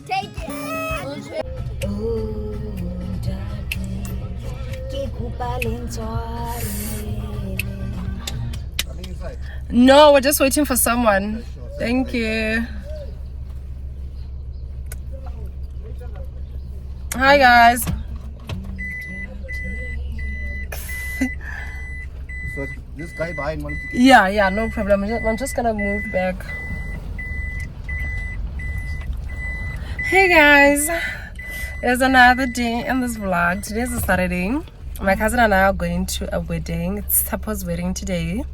take it. No, we're just waiting for someone. Thank you. Hi guys. So this guy behind wants to Yeah, no problem. I'm just gonna move back. Hey guys, there's another day in this vlog. Today's a Saturday. My cousin and I are going to a wedding. It's Tapo's wedding today.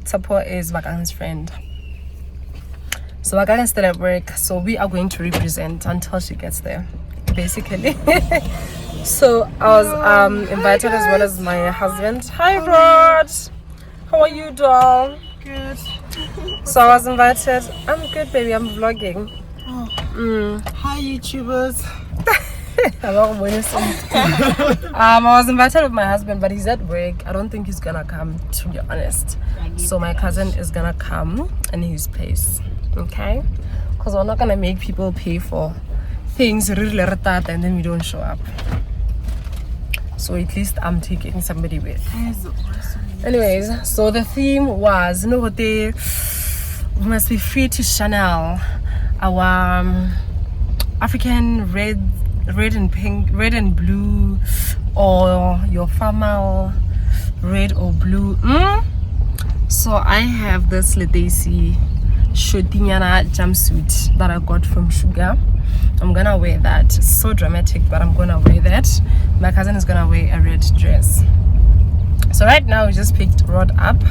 Tapo is Wakang's friend. So Wakang is still at work, so we are going to represent until she gets there, basically. So I was invited as well as my husband. Hi Rod, how are you, doll? Good. So I was invited. I'm good, baby. I'm vlogging. Hi YouTubers. I was invited with my husband, but he's at work. I don't think he's gonna come, to be honest. So my cousin is gonna come in his place, okay? Because we're not gonna make people pay for things really retard and then we don't show up. So at least I'm taking somebody with. Anyways, so the theme was, we must be free to Chanel our African red and pink, red and blue, or your formal red or blue. So I have this Ledesi Shotinyana jumpsuit that I got from Sugar. I'm gonna wear that. It's so dramatic, but I'm gonna wear that. My cousin is gonna wear a red dress. So right now we just picked Rod up.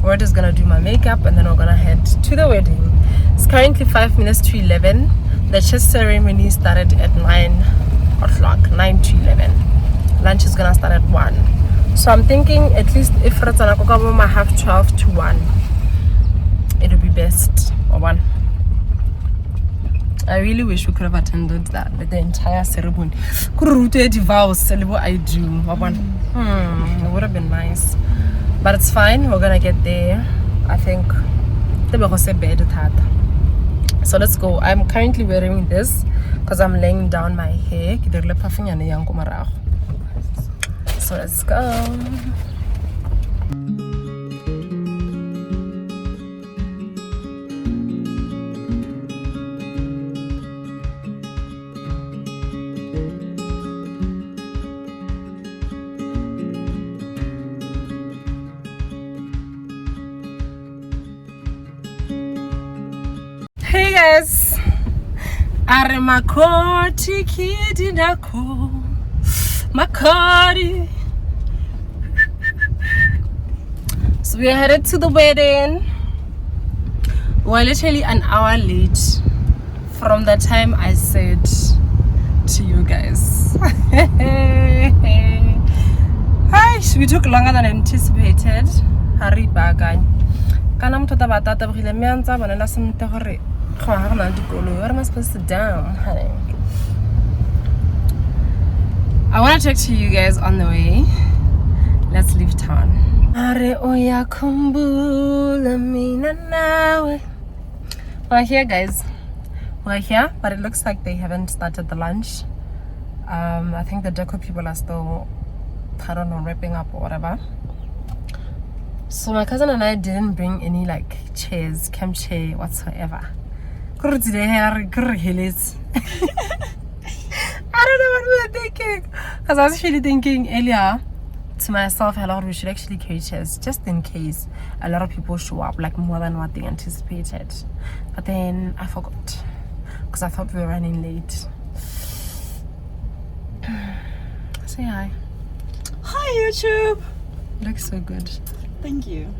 Rod is gonna do my makeup and then we're gonna head to the wedding. It's currently 5 minutes to 11. The church ceremony started at 9 o'clock, 9 to 11. Lunch is gonna start at 1. So I'm thinking at least if I have 12 to 1, it'll be best. Or 1. I really wish we could have attended that, the entire ceremony. Could have vows, I do. It would have been nice. But it's fine, we're gonna get there. I think Tebogo se bed. So let's go. I'm currently wearing this because I'm laying down my hair. So let's go. Hey guys, are makoti kidi nako makari. So we are headed to the wedding. We're literally an hour late from the time I said to you guys. Hi, we took longer than anticipated. Hari bagay. Kanam tota batata brile mianza banana simte hore. What am I supposed to do, honey? I want to talk to you guys on the way. Let's leave town. We're here, guys. We're here, but it looks like they haven't started the lunch. I think the deco people are still, I don't know, wrapping up or whatever. So my cousin and I didn't bring any like chairs, camp chair whatsoever. I don't know what we were thinking, because I was actually thinking earlier to myself, hello, we should actually carry chairs just in case a lot of people show up, like more than what they anticipated. But then I forgot because I thought we were running late. Say hi. Hi YouTube. Looks so good. Thank you.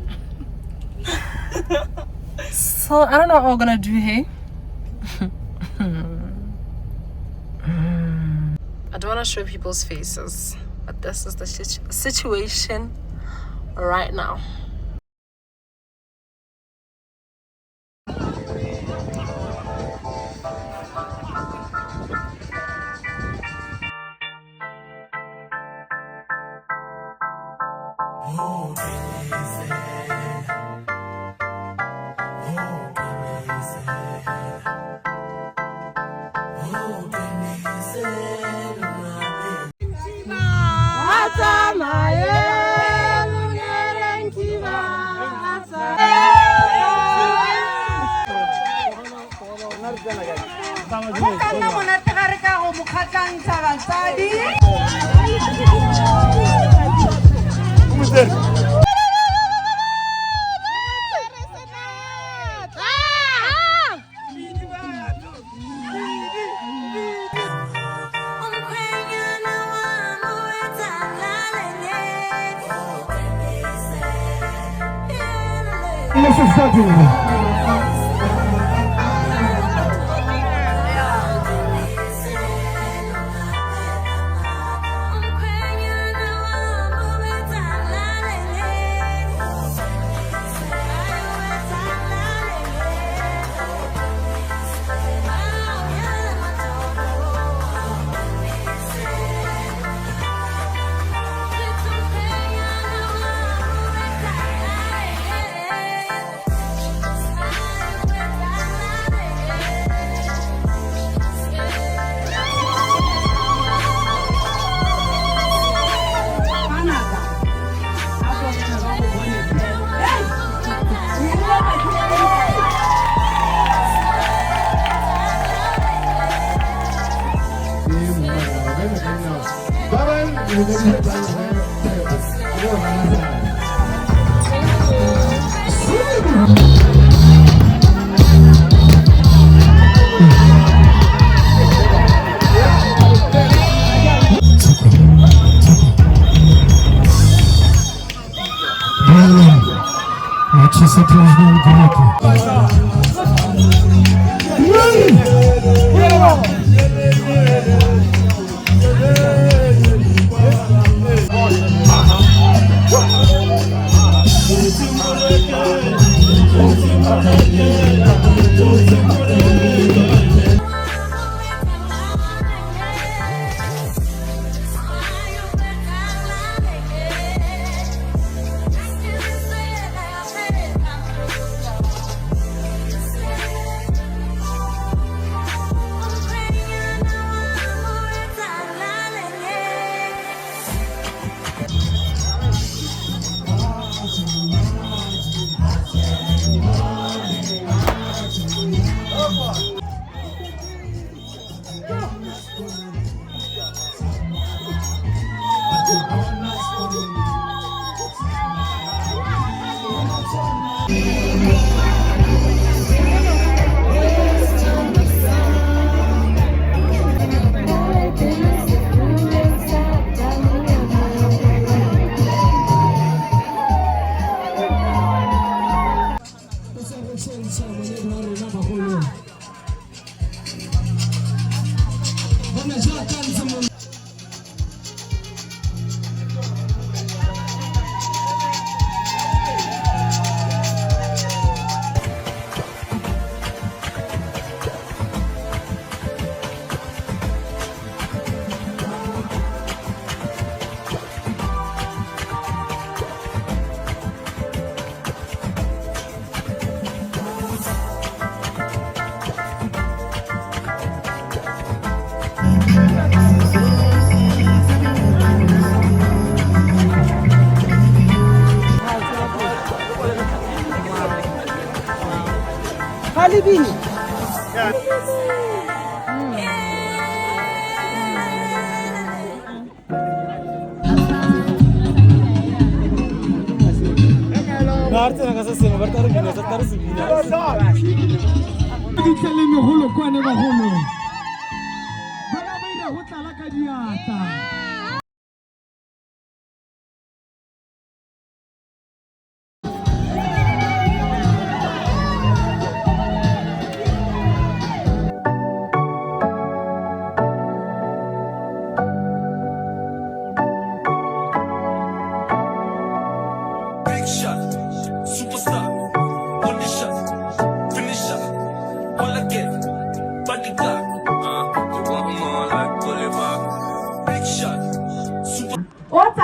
So I don't know what we're gonna do here. I don't want to show people's faces, but this is the situation right now.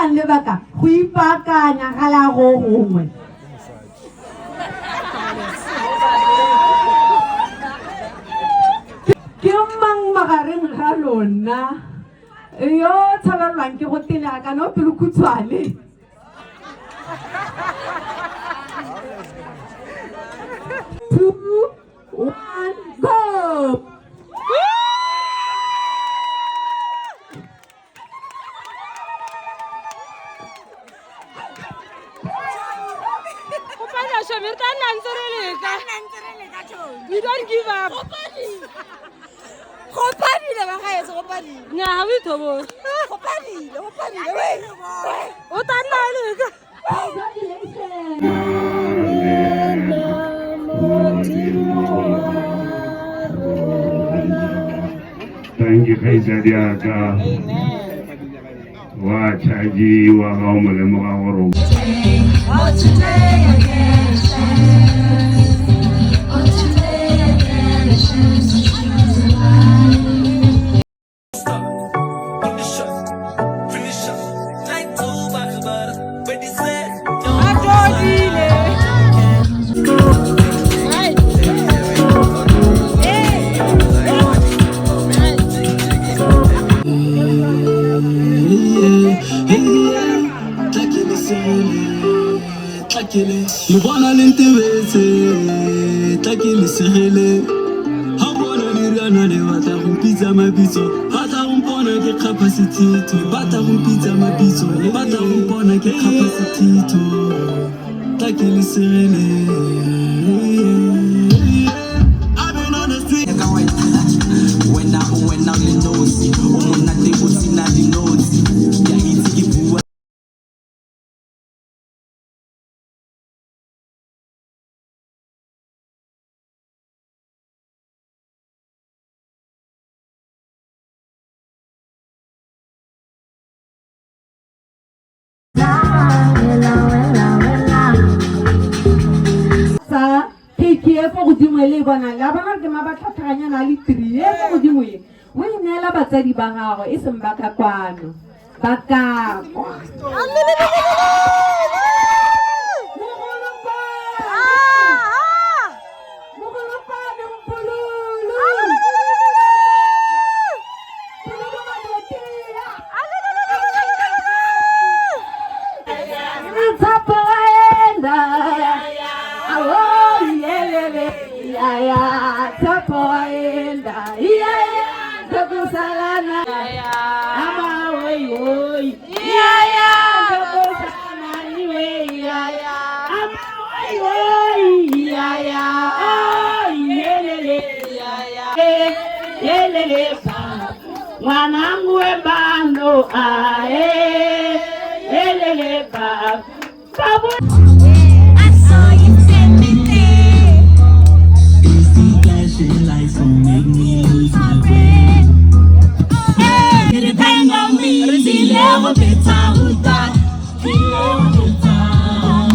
Lebaka go ipakanya ga la go gongwe ke mang magareng ga lona yo tshabalwang ke go tela ka no pelo khutshwane 2 1 go don't give up. Yeah, we Tobo. Thank you, Kaisadiaka. Wachaji wa haumule mwawaro. Le voilà l'intéressé, t'as qu'il s'est Habona lirana ne wata kumpiza mabizo Bata umpona ke capacity to Bata kumpiza mabizo Bata umpona ke capacity to T'as qu'il s'est I've been on the street When I'm in those Umona te kusina di notes Ya hiti kivuwa sa KKF go dimo le bona la bana ke mabatlhatlhanya na le 3 e go dimo e o inela batsadi ba gago e seng ba ka kwano ba ka kwa Mwanangu ebando ae elele ba babu I saw you send me there. It's the flashing lights don't make me lose my brain. Hey, depend on me, the level bit out that. The level bit out.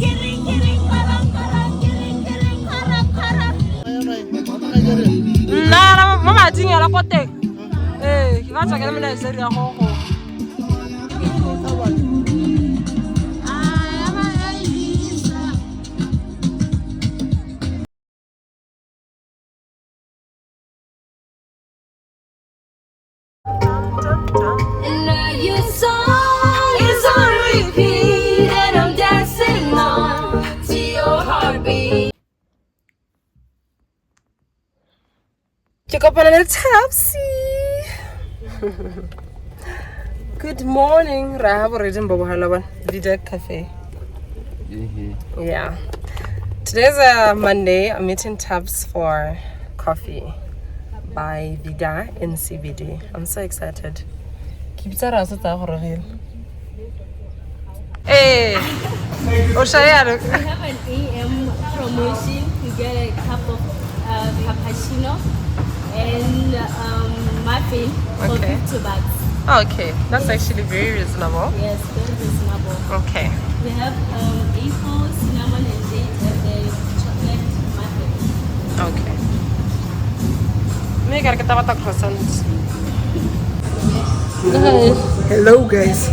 Kiring kiring karam karam kiring kiring karam karam. Nah, mama tinga la kote. Eh, ki va tsaka le mena seri ya gogo. And your song is on repeat, and I'm dancing on to your heartbeat. Check up on a little tapsy. Good morning. Rahab already in Bobohalawan. Vida Cafè. Yeah. Today's a Monday. I'm meeting Tabs for coffee by Vida in CBD. I'm so excited. Keep it around so that Hey, Oshaya. We have an AM promotion to get a cup of cappuccino and muffin for Okay. 50 bucks. Okay, that's actually very reasonable. Yes, very reasonable. Okay. We have apple, cinnamon, and date, and the chocolate muffin. Okay. Me gotta get that croissant. Hello, guys.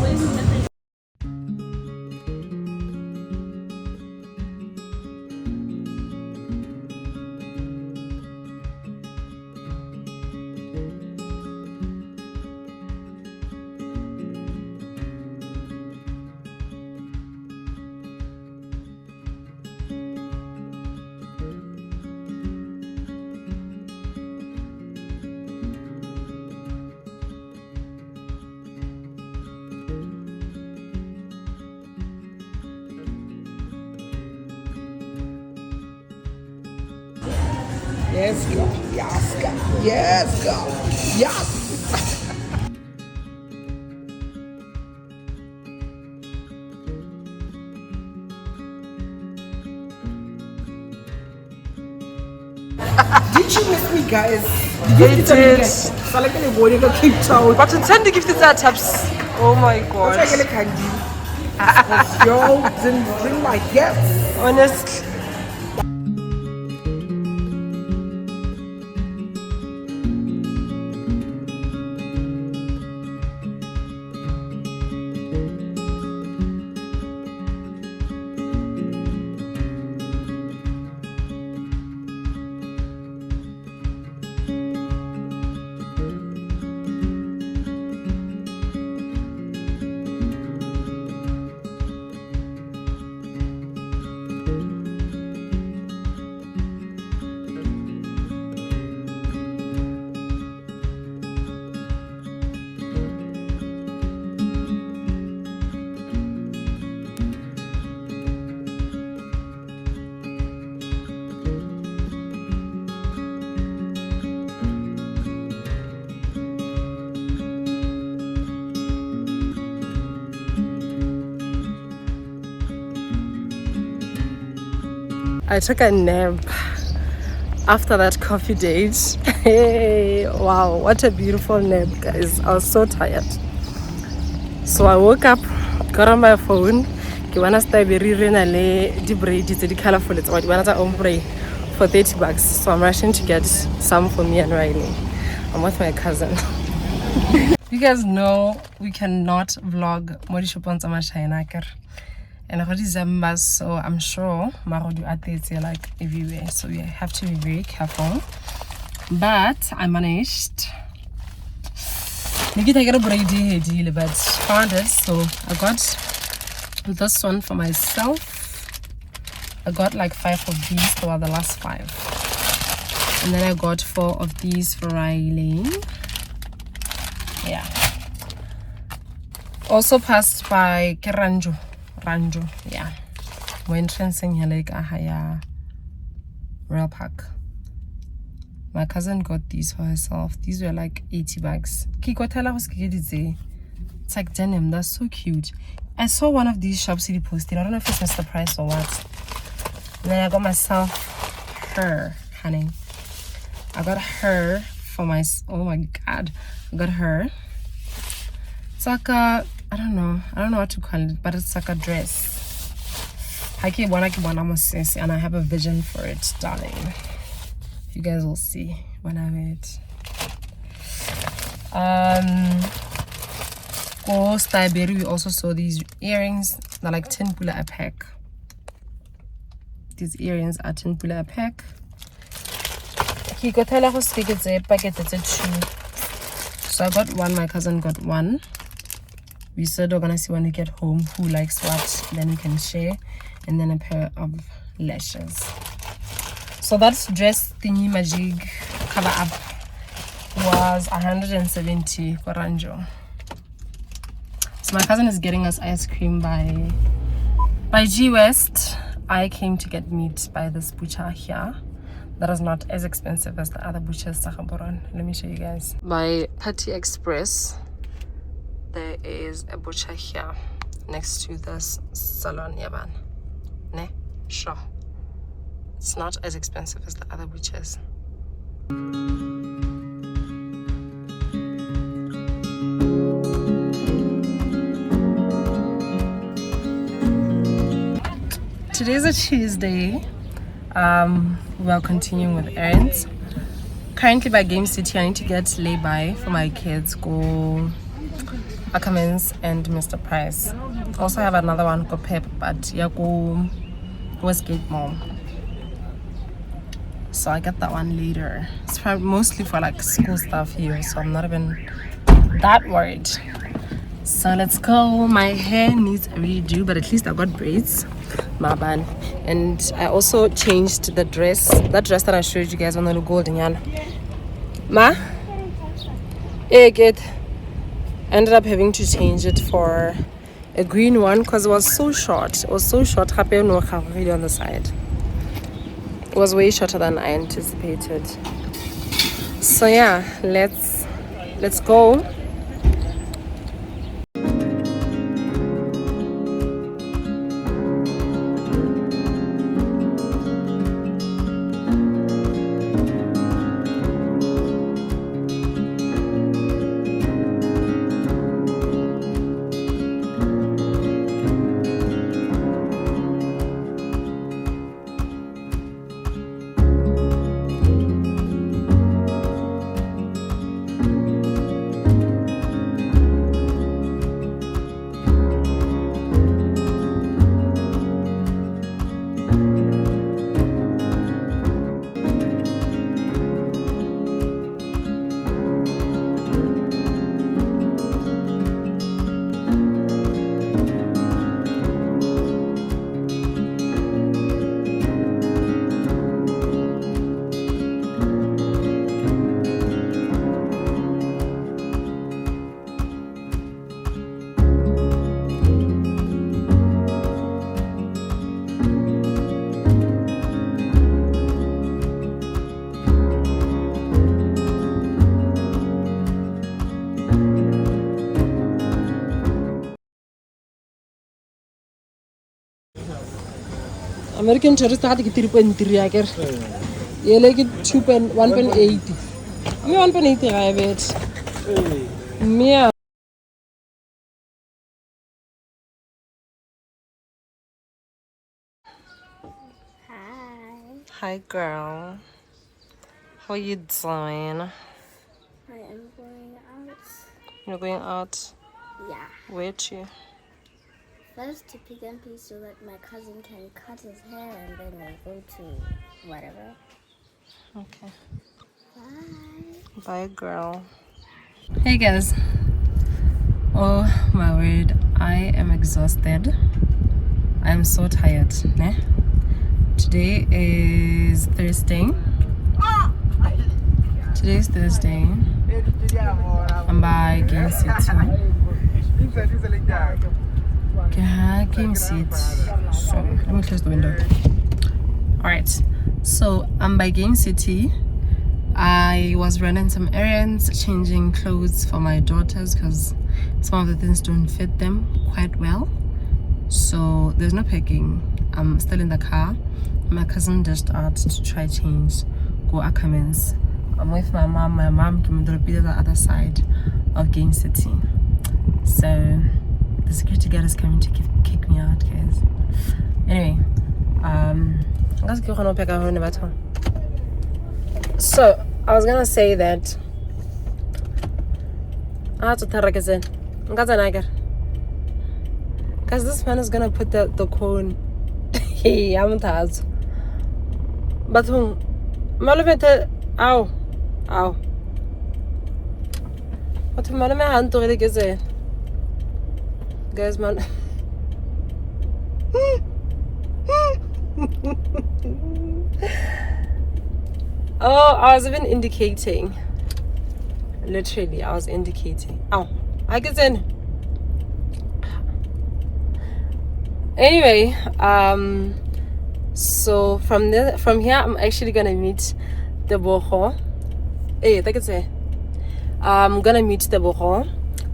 Yes, girl. Yes, girl. Yes, girl. Yes. Did you miss me, guys? They did. So like a boy got kicked out. But intend to give this that taps. Oh my god. What's like a candy? Yo, didn't bring my gifts. Honestly. I took a nap after that coffee date. Hey, wow, what a beautiful nap, guys. I was so tired. So I woke up, got on my phone. I want to stay very colorful. It's ombre for $30. So I'm rushing to get some for me and Riley. I'm with my cousin. You guys know we cannot vlog Modi Shopons Amashayanaker. And I got December, so I'm sure Marodu are like everywhere. So we have to be very careful. But I managed. Maybe I got a braid deal, but found it. So I got this one for myself. I got like 5 of these, so are the last 5. And then I got 4 of these for Riley. Yeah. Also passed by Ranjo, yeah. We're entrancing here like Ahaya Rail Park. My cousin got these for herself. These were like $80. It's like denim. That's so cute. I saw one of these shops he posted. I don't know if it's Mr. Price or what. And then I got myself her, honey. I got her for my, oh my god. I got her. It's like a, I don't know what to call it, but it's like a dress. And I have a vision for it, darling. You guys will see when I wear it. We also saw these earrings. They're like 10 pula a pack. These earrings are 10 pula a pack. So I got one, my cousin got one. We said we're gonna see when we get home who likes what, then we can share. And then a pair of lashes. So that dress thingy magic cover up was 170 Koranjo. So my cousin is getting us ice cream by G West. I came to get meat by this butcher here. That is not as expensive as the other butchers. Let me show you guys. By Patty Express, there is a butcher here next to this salon yaban. Ne? Sure. It's not as expensive as the other butchers. Today's a Tuesday. We are continuing with errands. Currently by Game City, I need to get lay-by for my kids. Go Ackermans and Mr. Price. Also have another one go Pep, but yeah, go Westgate Mall. So I get that one later. It's probably mostly for like school stuff here, so I'm not even that worried. So let's go. My hair needs a redo, but at least I got braids. My band. And I also changed the dress. That dress that I showed you guys on the golden yarn. Ma? Hey, good. Ended up having to change it for a green one because it was so short. It was so short. Really on the side. It was way shorter than I anticipated. So yeah, let's go. American tourist had to get 3.3 agar. You like it 1.80. Me 1.80 I bet. Me. Hi girl. How you doing? I am going out. You're going out? Yeah. Where to? First to pick and piece so that my cousin can cut his hair and then we'll go to whatever. Okay. Bye. Bye girl. Hey guys. Oh my word. I am exhausted. I am so tired. Ne? Today is Thursday. Today is Thursday. I'm by Game City. Game City. So let me close the window. Alright. So I'm by Game City. I was running some errands, changing clothes for my daughters because some of the things don't fit them quite well. So there's no packing. I'm still in the car. My cousin dashed out to try change. Go Ackermans. I'm with my mom. My mom came to the other side of Game City. So the security guard is coming to kick me out, guys. Anyway, so I was gonna say that because this man is gonna put the cone. Hey, I'm tired. But malumete ow. What malume hand really geze. Guys, man. Oh, I was even indicating. Literally, I was indicating. Ow, I get in. Anyway, so from here, I'm actually gonna meet Tebogo. Hey, take it say. I'm gonna meet Tebogo.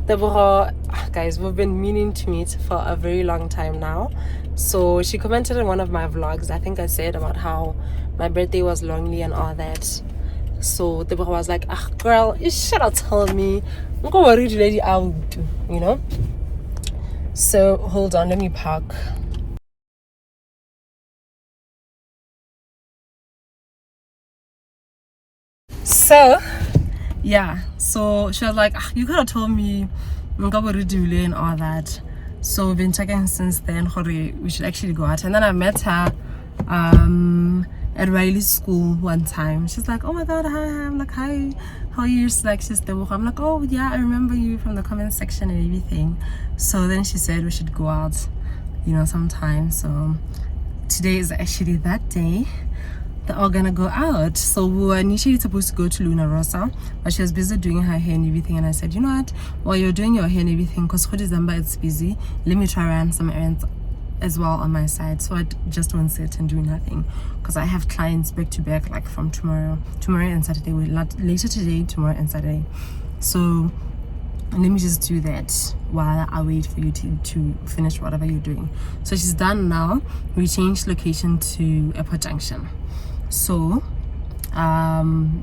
Tebogo, guys, we've been meaning to meet for a very long time now. So she commented on one of my vlogs. I think I said about how my birthday was lonely and all that. So Tebogo was like, "Ah, girl, you should have told me. I'm gonna worry lady out, you know." So hold on, let me park. So yeah, so she was like, you could have told me and all that. So we've been checking since then we should actually go out. And then I met her at Riley's school one time. She's like, oh my god, hi. I'm like, hi, how are you? She's like, she's Tebogo. I'm like, oh yeah, I remember you from the comment section and everything. So then she said we should go out, you know, sometime. So today is actually that day. They're all gonna go out. So we were initially supposed to go to Luna Rosa, but she was busy doing her hair and everything. And I said, you know what, while you're doing your hair and everything, because for December it's busy, let me try run some errands as well on my side, so I just won't sit and do nothing, because I have clients back to back, like from tomorrow and Saturday, later today, tomorrow and Saturday. So let me just do that while I wait for you to finish whatever you're doing. So she's done now. We changed location to Airport Junction, so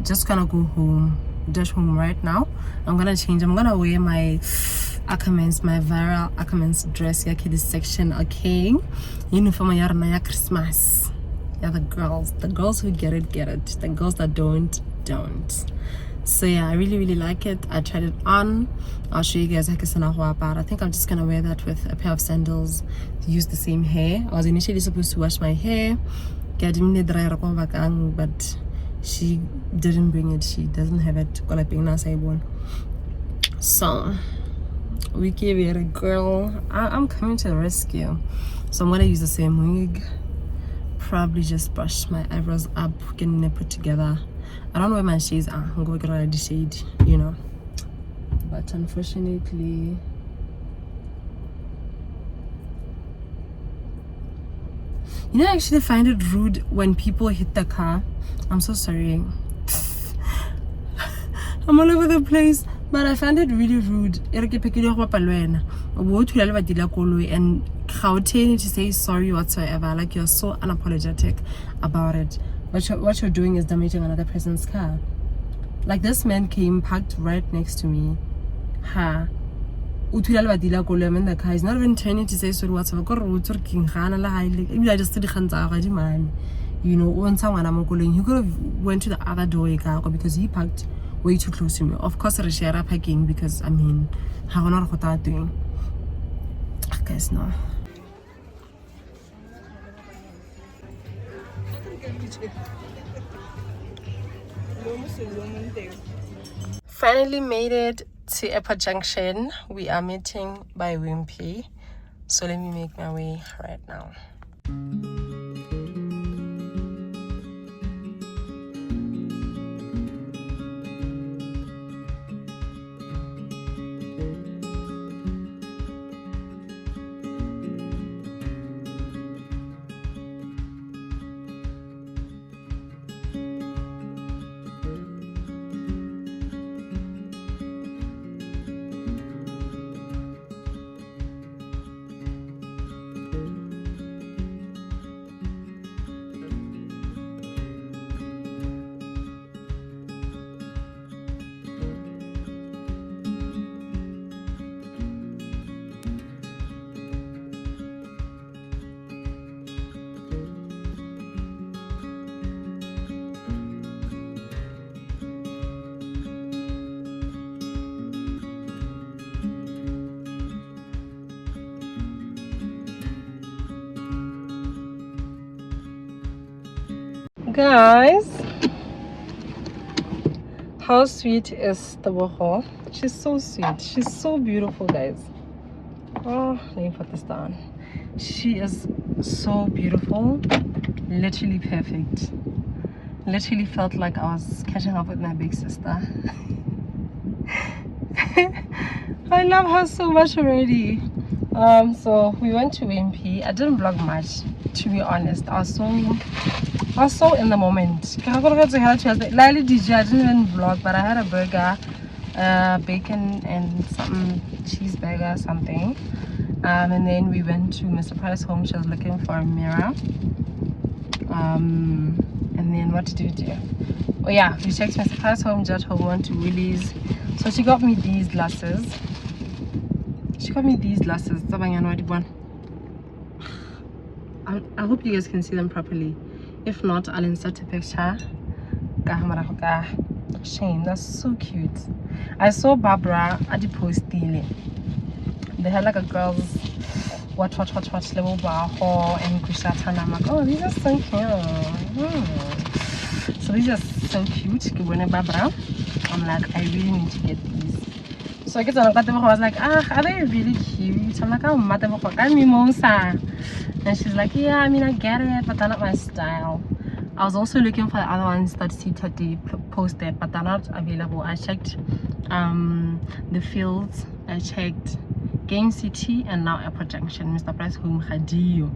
just gonna go home, dash home right now. I'm gonna wear my Ackermans, my viral Ackermans dress here, this section, okay? Uniform ya Christmas. Yeah, the girls who get it, the girls that don't. So yeah, I really like it. I tried it on. I'll show you guys. I think I'm just gonna wear that with a pair of sandals, use the same hair. I was initially supposed to wash my hair, but she didn't bring it. She doesn't have it. So we gave it a girl. I'm coming to the rescue. So I'm gonna use the same wig, probably just brush my eyebrows up, getting it put together. I don't know where my shades are. I'm gonna get rid of the shade, you know, but unfortunately I actually find it rude when people hit the car. I'm so sorry. I'm all over the place, but I find it really rude. And to say sorry whatsoever, like you're so unapologetic about it. What you're doing is damaging another person's car. Like this man came, parked right next to me. In the car. He's not even turning to say sorry whatsoever. I just you know, he could have went to the other door because he parked way too close to me. Of course, I share parking because I mean, how not what I'm doing. Guys, no. Finally made it to Airport Junction. We are meeting by Wimpy, so let me make my way right now. Guys, how sweet is Tebogo? She's so sweet. She's so beautiful, guys. Oh, let me put this down. She is so beautiful. Literally perfect. Literally felt like I was catching up with my big sister. I love her so much already. So we went to MP. I didn't vlog much, to be honest. I was so in the moment. I didn't even vlog, but I had a burger, bacon and some cheeseburger, something. And then we went to Mr. Price's home. She was looking for a mirror. And then what did we do? Oh yeah, we checked Mr. Price's home, Judge home, went to Willie's. So she got me these glasses. I hope you guys can see them properly. If not, I'll insert a picture. Shame, that's so cute. I saw Barbara at the post dealing. They had like a girl's watch level bar and Kushatan. I'm like, oh, these are so cute. So these are so cute. Barbara. I'm like, I really need to get these. So I get on I was like, are they really cute? I'm like, I'm mimosa. And she's like, yeah, I mean, I get it, but they're not my style. I was also looking for the other ones that C30 posted, but they're not available. I checked the Fields, I checked Game City, and now Airport Junction. Mr. Price home Khadiyo.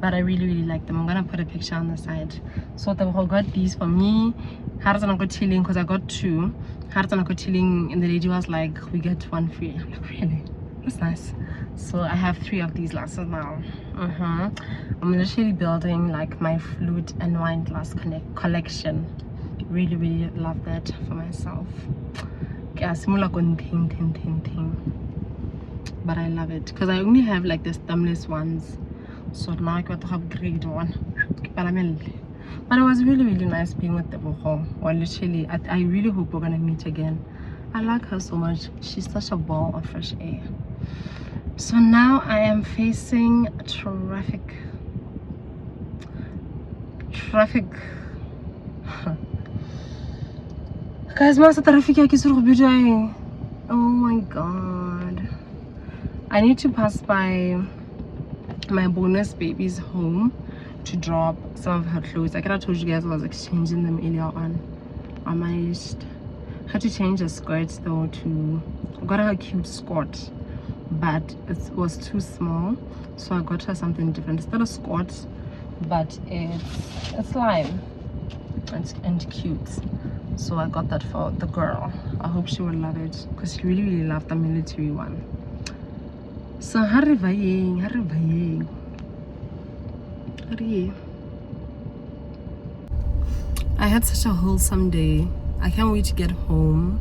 But I really like them. I'm gonna put a picture on the side. So Tebogo got these for me. Haratan got chilling because I got 2. Haratan got chilling, and the lady was like, we get 1 free. I'm like, really? That's nice. So I have 3 of these glasses now. I'm literally building like my flute and wine glass collection. Really love that for myself. But I love it because I only have like the stemless ones. So now I got to upgrade one. But it was really nice being with Tebogo. Well, literally, I really hope we're gonna meet again. I like her so much. She's such a ball of fresh air. So now I am facing traffic. Guys, mas traffic aqui sur budget. Oh my god. I need to pass by my bonus baby's home to drop some of her clothes. Like I told you guys, I was exchanging them earlier on. I managed had to change the skirts though to got her a cute skirt, but it was too small, so I got her something different. It's not a skirt, but it's lime and cute. So I got that for the girl. I hope she will love it because she really loved the military one. So hurry. I had such a wholesome day. I can't wait to get home,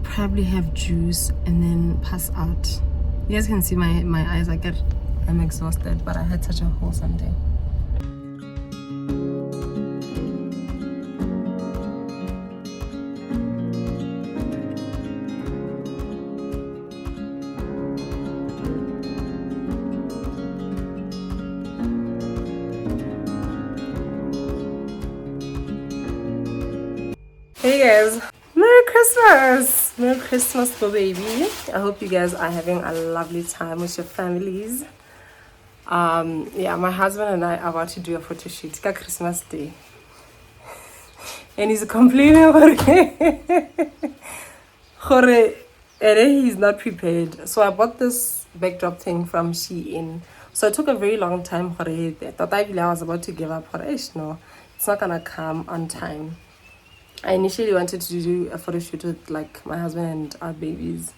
probably have juice and then pass out. You guys can see my eyes. I'm exhausted, but I had such a wholesome day. Hey guys, Merry Christmas baby. I hope you guys are having a lovely time with your families. Yeah, my husband and I are about to do a photo shoot. It's Christmas Day and he's complaining about it. He's not prepared. So I bought this backdrop thing from Shein. So it took a very long time for it. I thought I was about to give up. No, it's not gonna come on time. I initially wanted to do a photo shoot with like my husband and our babies,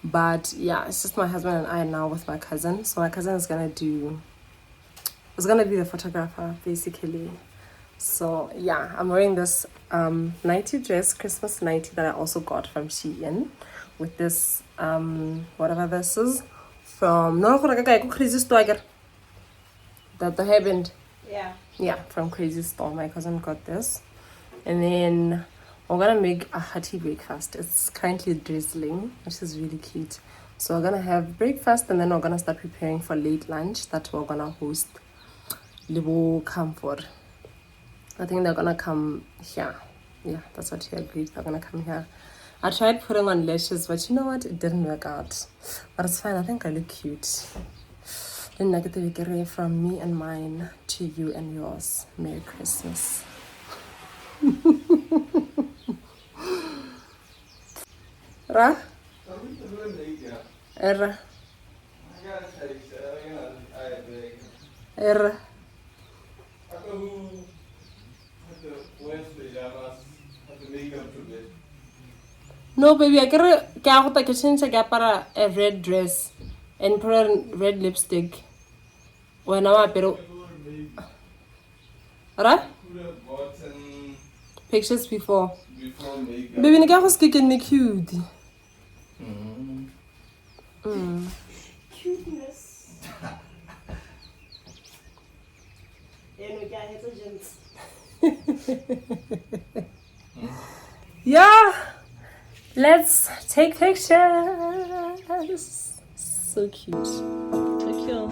but yeah, it's just my husband and I now with my cousin. So my cousin is gonna be the photographer basically. So yeah, I'm wearing this nighty dress, Christmas nighty that I also got from Shein with this whatever this is from Crazy Store. That the hairband. Yeah, from Crazy Store. My cousin got this. And then we're gonna make a hearty breakfast. It's currently drizzling, which is really cute. So we're gonna have breakfast and then we're gonna start preparing for late lunch that we're gonna host. Libo come for. I think they're gonna come here. Yeah, that's what he agreed. They're gonna come here. I tried putting on lashes, but you know what? It didn't work out. But it's fine. I think I look cute. Then I get the victory from me and mine to you and yours. Merry Christmas. Ra? Erra. Erra. No, baby, I can change a red dress and put on red lipstick. When I'm pero. Ra? Pictures before makeup. Baby, I was kicking me cute. Cuteness. Yeah, let's take pictures. So cute. So cute.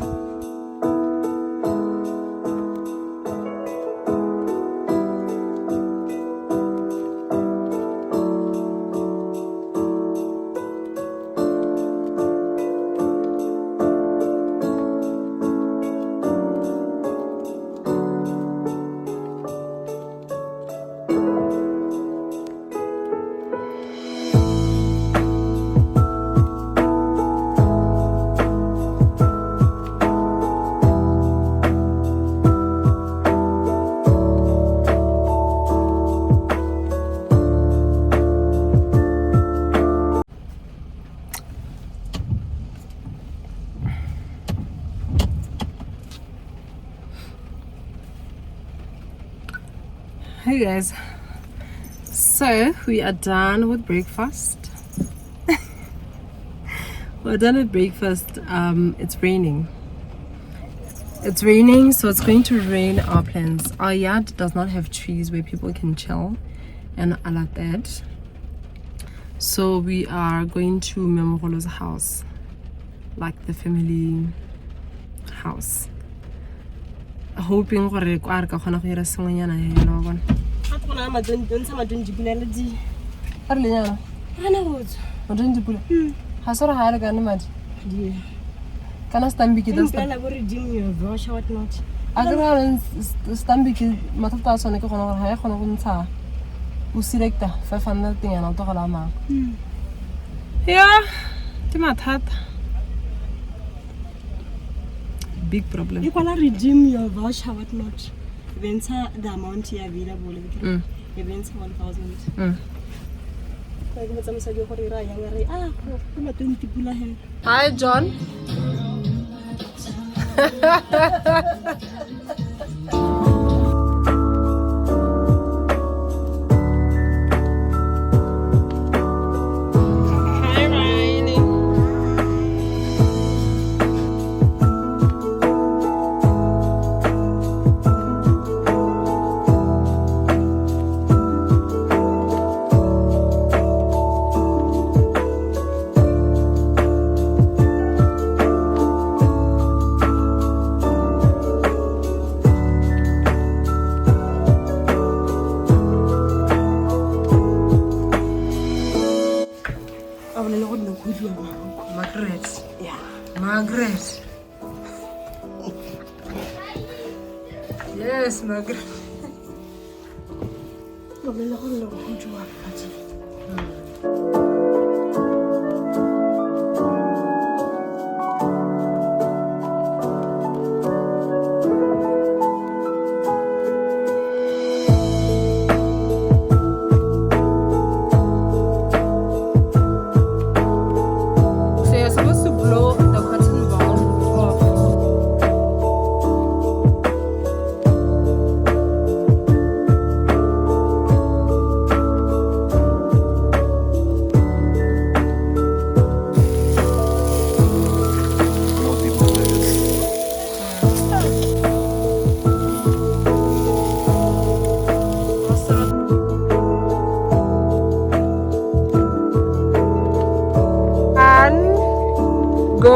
guys. So we are done with breakfast. We're done with breakfast. It's raining. It's raining, so it's going to rain our plants. Our yard does not have trees where people can chill and all of that. So we are going to Memogolo's house, like the family house. Hoping for a car ka khona go ira sengwenyana he no bona. Ha tsona madonsa madon dipulele di. Re le nyana. Ana botsa. Madon dipula. Ha sora ha re ka ne madi. Di. Kana stambi ke dasta. Impela go redeem your brush what not. Agra stambi ke matata sone ke gona gore ha e gona go ntsha. O selecta 500 tingana to gala ma. Yeah, ke mathata. Big problem. You can redeem your voucher what not. Venture the amount you available. Events 1,000. Hi John. Margaret. Yeah. Margaret. Yes, Margaret. So you're supposed to blow the cotton ball off. And go.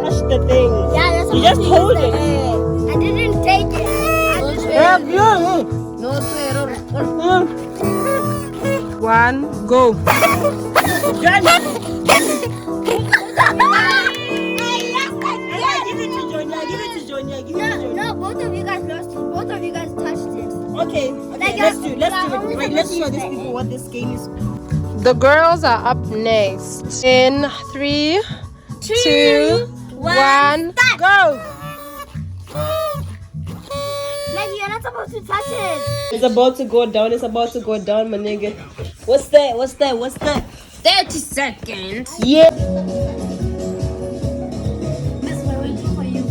That's the thing. Yeah, that's You just hold it. I didn't take it. No error. 1, go. Give it to Jonia. Give it to Jonia. Give it to Jonia. No, both of you guys lost it. Both of you guys touched it. Okay. Let's do it. Right, let's show these people what this game is. The girls are up next. In 3, 2, 1, go. Maggie, you're not supposed to touch it. It's about to go down. It's about to go down, my nigga. What's that? 30 seconds. Yeah. Miss, we're waiting for you.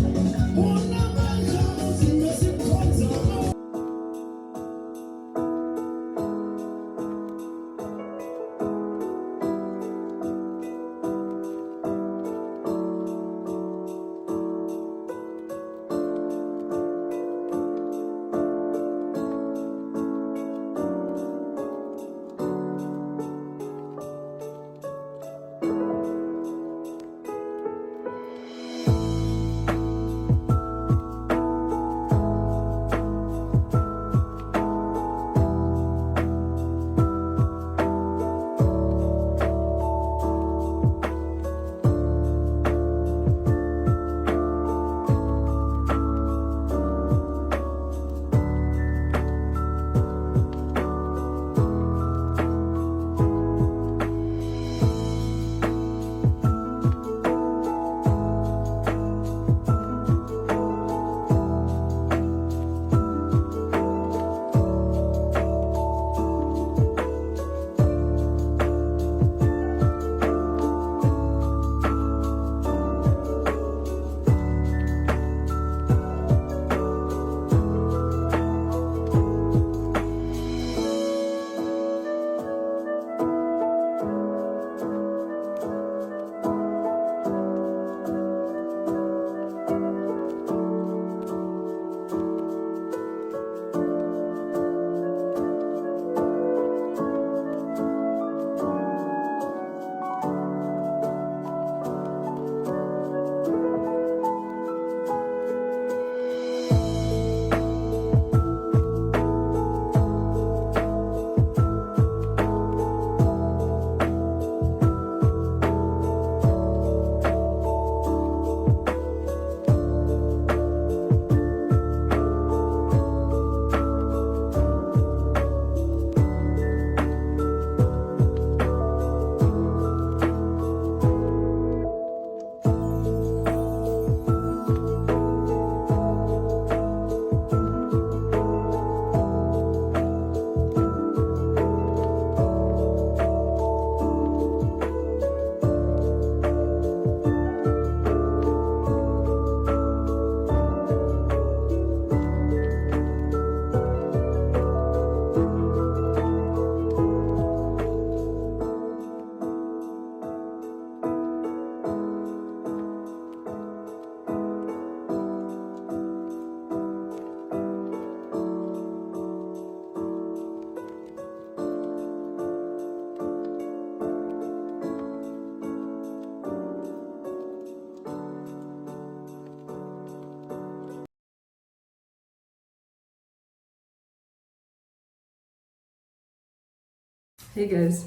Hey guys,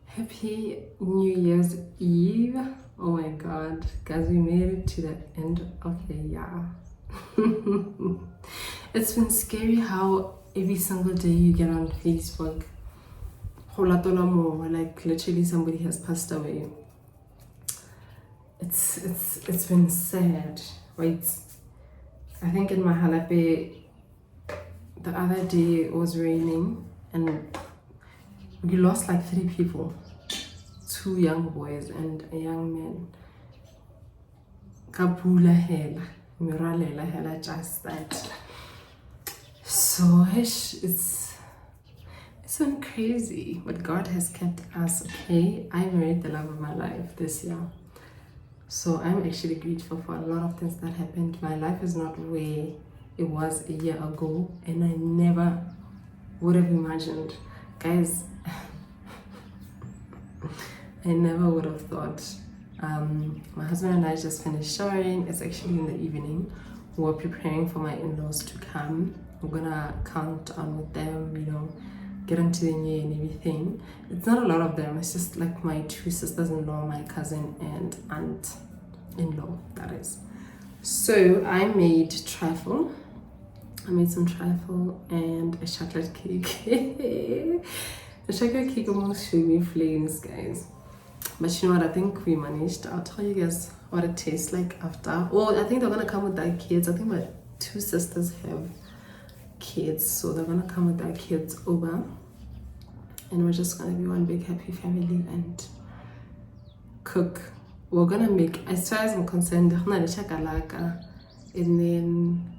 happy New Year's Eve. Oh my god, guys, we made it to the end of the year. It's been scary how every single day you get on Facebook, like literally somebody has passed away. It's been sad. Wait, I think in Mahalape the other day it was raining and we lost like 3 people, 2 young boys and a young man. Kapula hela, miralela hela, just that. So it's been crazy, but God has kept us okay. I married the love of my life this year, so I'm actually grateful for a lot of things that happened. My life is not where it was a year ago, and I never would have imagined, guys. I never would have thought. My husband and I just finished showering. It's actually in the evening. We're preparing for my in-laws to come. We're gonna count on with them, you know, get into the new year and everything. It's not a lot of them. It's just like my 2 sisters-in-law, my cousin, and aunt-in-law, that is. So I made trifle. I made some trifle and a chocolate cake. The chocolate cake almost showed me flames, guys. But you know what? I think we managed. I'll tell you guys what it tastes like after. Oh, I think they're gonna come with their kids. I think my 2 sisters have kids, so they're gonna come with their kids over, and we're just gonna be one big happy family and cook. We're gonna make, as far as I'm concerned, and then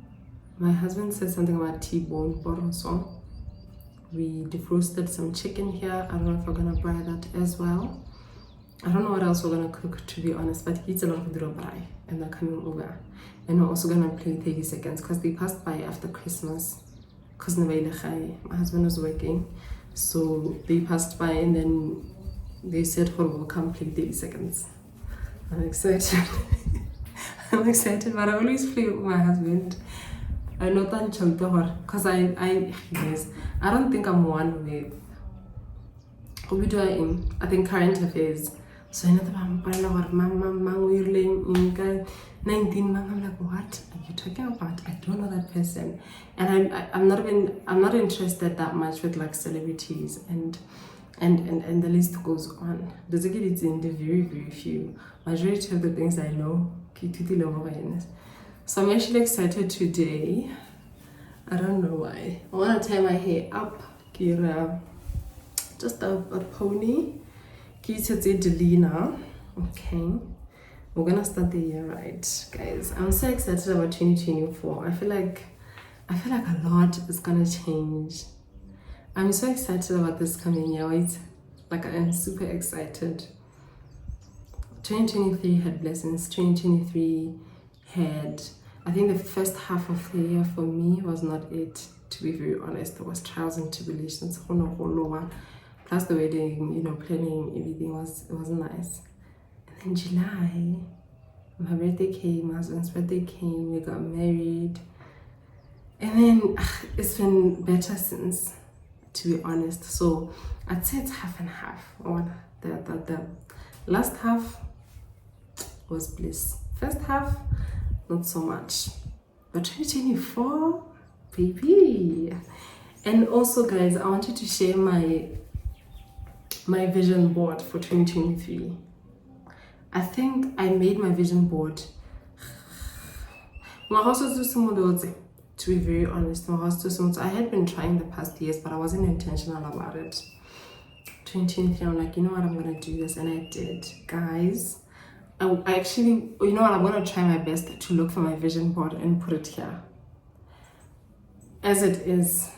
my husband said something about T-bone boroso. We defrosted some chicken here. I don't know if we're gonna fry that as well. I don't know what else we're gonna cook, to be honest, but he eats a lot of durobai and they're coming over. And we're also gonna play 30 seconds because they passed by after Christmas. Because my husband was working, so they passed by and then they said, "Oh, we'll come play 30 seconds." I'm excited. I'm excited, but I always play with my husband. I know that because guys, I don't think I'm one with. What do I aim? I think current affairs. So I know that I'm 19 months. I'm like, what are you talking about? I don't know that person, and I'm not interested that much with like celebrities and the list goes on. Does it get it in the very few majority of the things I know. So I'm actually excited today. I don't know why. I want to tie my hair up. Kira, just a pony. Kita Delina. Okay. We're gonna start the year right, guys. I'm so excited about 2024. I feel like a lot is gonna change. I'm so excited about this coming year. Wait, like I'm super excited. 2023 had blessings. 2023 had, I think the first half of the year for me was not it, to be very honest. There was trials and tribulations. Plus the wedding, you know, planning, everything was nice. In July, my birthday came, my husband's birthday came, we got married, and then it's been better since, to be honest. So I'd say it's half and half. The last half was bliss. First half, not so much. But 2024, baby. And also, guys, I wanted to share my vision board for 2023. I think I made my vision board. To be very honest, I had been trying the past years, but I wasn't intentional about it. 2023, I'm like, you know what, I'm gonna do this, and I did, guys. I actually, you know what, I'm gonna try my best to look for my vision board and put it here. As it is,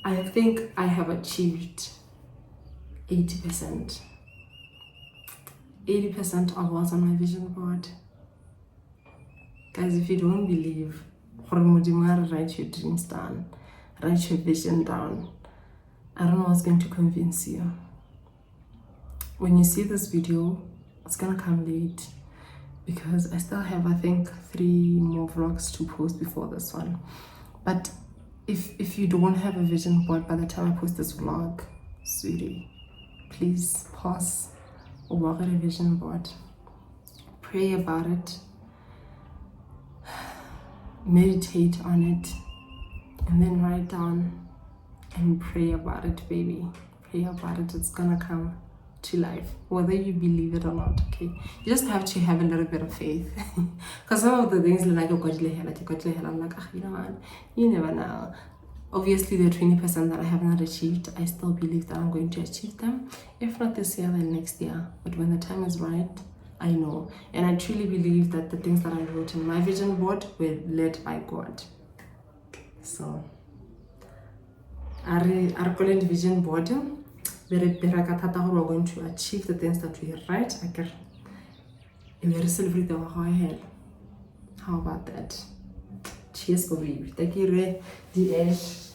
I think I have achieved 80%. 80% of what's on my vision board. Guys, if you don't believe, write your dreams down, write your vision down. I don't know what's going to convince you. When you see this video, it's gonna come late because I still have, I think, 3 more vlogs to post before this one. But if you don't have a vision board by the time I post this vlog, sweetie, please pause or walk at a vision board. Pray about it. Meditate on it. And then write down and pray about it, baby. Pray about it. It's gonna come to life, whether you believe it or not, okay? You just have to have a little bit of faith. Because some of the things like, I'm like, you know what? You never know. Obviously, the 20% that I have not achieved, I still believe that I'm going to achieve them. If not this year, then next year. But when the time is right, I know. And I truly believe that the things that I wrote in my vision board were led by God. So, our vision board, we're going to achieve the things that we write. How about that? Cheers, baby. Thank you, the ash.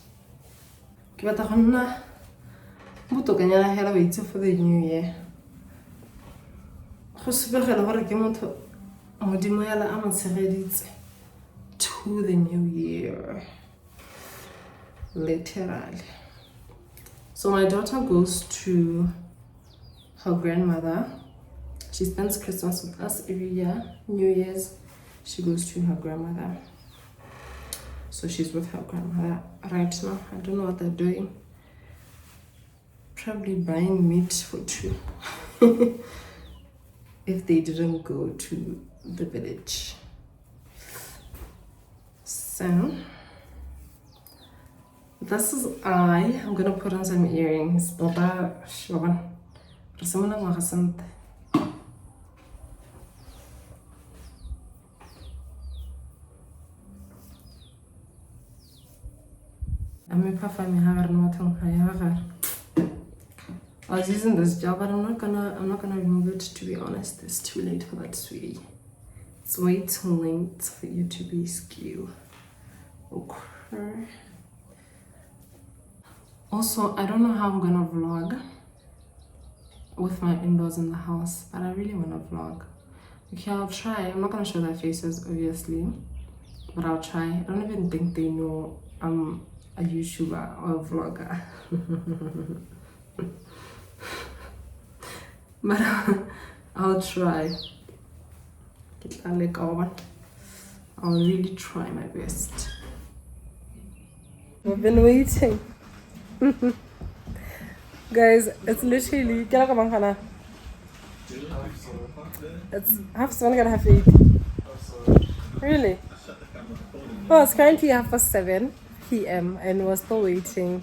Give it a honna. Muto Kanyana had a wait for the new year. Hosbek and Horakimoto Modimuela Amonseredit to the new year. Literally. So my daughter goes to her grandmother. She spends Christmas with us every year. New Year's, she goes to her grandmother. So she's with her grandmother right now. I don't know what they're doing. Probably buying meat for two. If they didn't go to the village. So this is I'm gonna put on some earrings. I was using this gel, but I'm not gonna remove it, to be honest. It's too late for that, sweetie. It's way too late for you to be skew. Okay. Also, I don't know how I'm gonna vlog with my in-laws in the house, but I really wanna vlog. Okay, I'll try. I'm not gonna show their faces, obviously, but I'll try. I don't even think they know I'm a YouTuber or a vlogger. But I'll try. I'll really try my best. We've been waiting. Guys, it's literally it's half 7, gonna have 8. Really? Oh, it's currently 7:30 p.m. and we're still waiting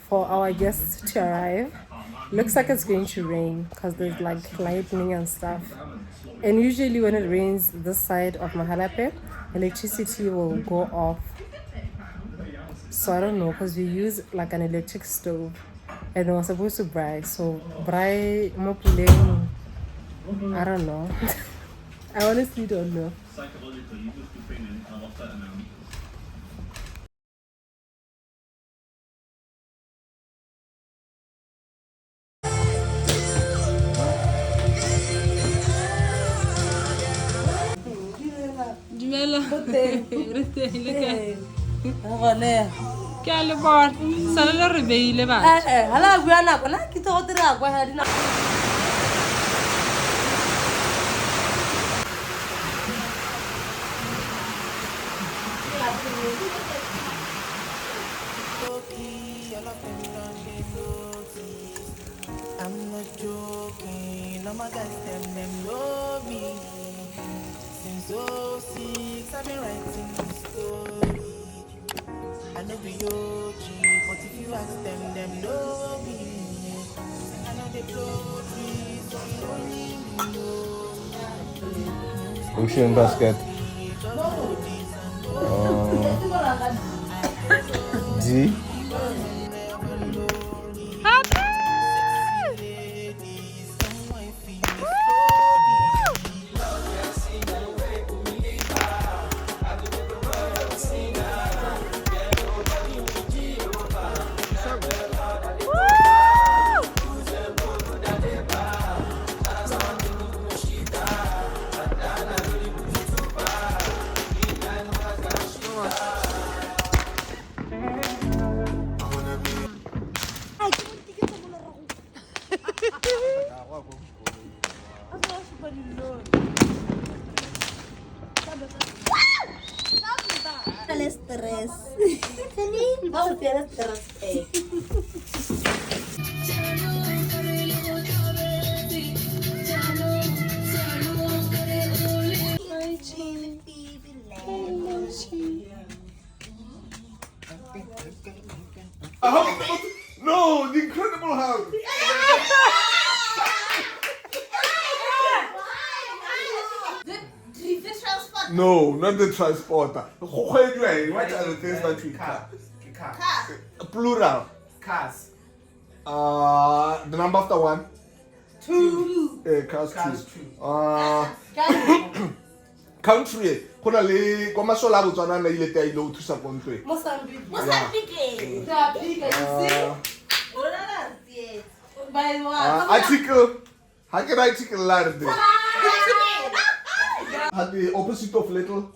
for our guests to arrive. Looks like it's going to rain because there's like lightning and stuff. And usually when it rains this side of Mahalape, electricity will go off. So I don't know, because we use like an electric stove and we're supposed to braai. So braai, I don't know. I honestly don't know. Psychologically, you just be feeling a lot better now. Ke le bot sala le re beile ba hala bua nako la ke tlo dira kwa ha dina I'm not joking, no my guys them know me. Since 06 I've been writing this story. I know be OG, but if you ask them know me. I know they blow me, so you only know. Ocean basket. D. Stress. Vamos a tener stress. No, the Incredible Hulk. No, not the transporter. Where do I? What are the things that we car? Plural. Cars. The number after 1. 2. Cars 2. Country. Kona le kwa masola go tswana na ile te ile o thusa country. Mozambique. Article. How can article lar de? At the opposite of little.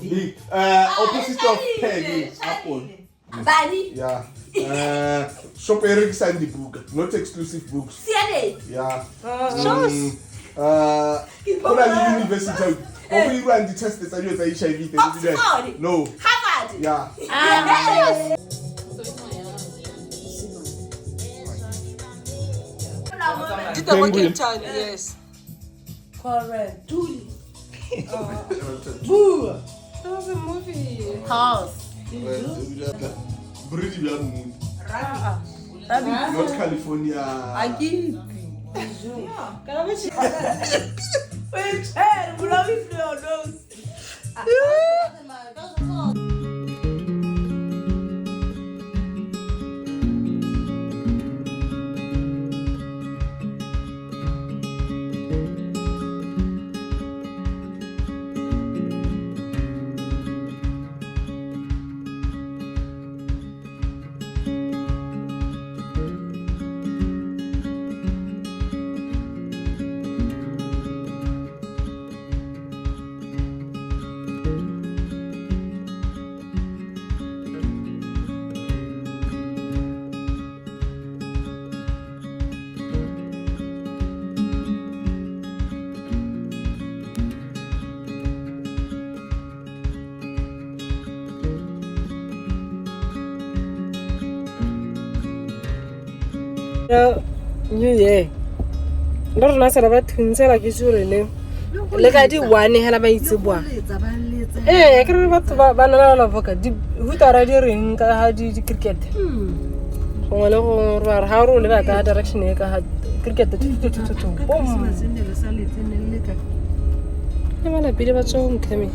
Big. Opposite of peg. Apple. Body. Yeah. Shop Eric signed the book. Not exclusive books. Yeah. Kona le university. When you run the test, it's a HIV test. No. Harvard. Yeah. Penguin. Yes. Correct. Boo. That was a movie. House. Brady Moon. Not California. New Year. Not nice about twins like you really. Like I did one hell about it. Eh, I can't remember banana avocado. Who already ring had cricket. How roll back direction had cricket. I'm a bit of a song coming.